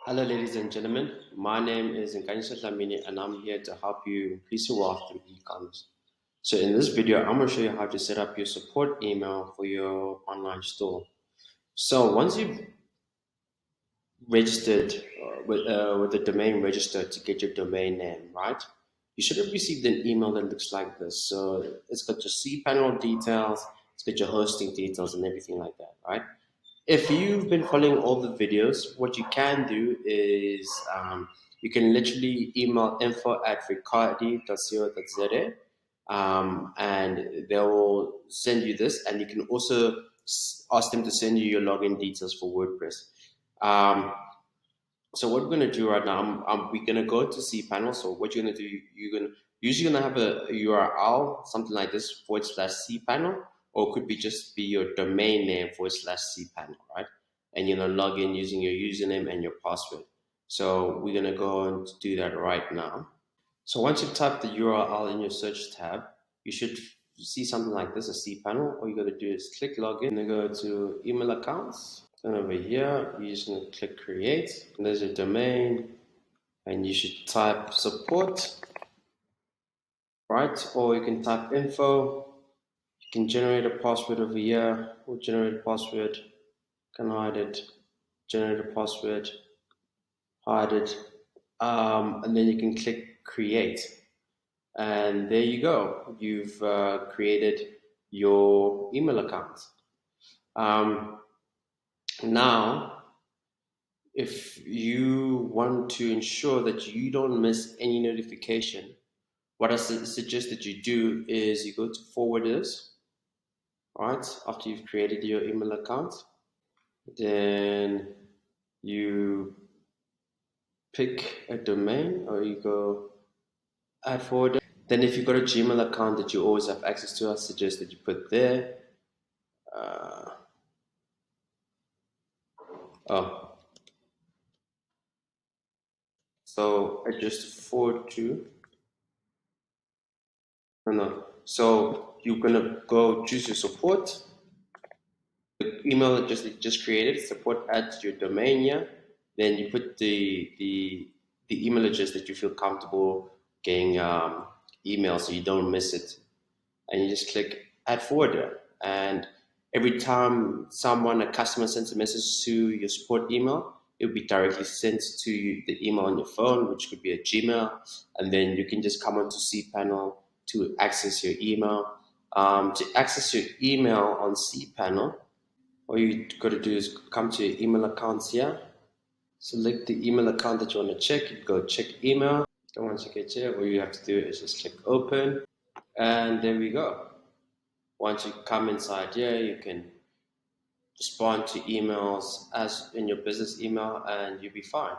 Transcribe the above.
Hello, ladies and gentlemen. My name is Nkanyisa Dlamini, and I'm here to help you increase your wealth through e-commerce. So, in this video, I'm going to show you how to set up your support email for your online store. So, once you've registered with the domain registered to get your domain name, right? You should have received an email that looks like this. So, it's got your cPanel details, it's got your hosting details, and everything like that, right? If you've been following all the videos, what you can do is you can literally email info@ricardi.co.za, and they will send you this, and you can also ask them to send you your login details for WordPress. So what we're going to do right now, we're going to go to cPanel. So what you're going to do, you're going to have a URL, something like this, /cPanel, or it could be just be your domain name /cPanel, right? And you're going to log in using your username and your password. So we're going to go and do that right now. So once you type the URL in your search tab, you should see something like this, a cPanel. All you got to do is click login, and then go to email accounts. Then over here, you're just going to click create, and there's your domain, and you should type support, right? Or you can type info. You can generate a password over here, or generate a password, can hide it, generate a password, hide it, and then you can click create. And there you go. You've created your email account. Now, if you want to ensure that you don't miss any notification, what I suggest that you do is you go to forwarders, right? After you've created your email account, then you pick a domain, or you go add forwarder. Then if you've got a Gmail account that you always have access to, I suggest that you put there. So I just forward to, no. So you're gonna go choose your support, the email address that you just created, support at your domain here. Then you put the email address that you feel comfortable getting email so you don't miss it. And you just click add forwarder. And every time a customer sends a message to your support email, it will be directly sent to you, the email on your phone, which could be a Gmail. And then you can just come onto cPanel to access your email. To access your email on cPanel, all you got to do is come to your email accounts here. Select the email account that you want to check. You go check email. And once you get here, all you have to do is just click open. And there we go. Once you come inside here, you can respond to emails as in your business email, and you'll be fine.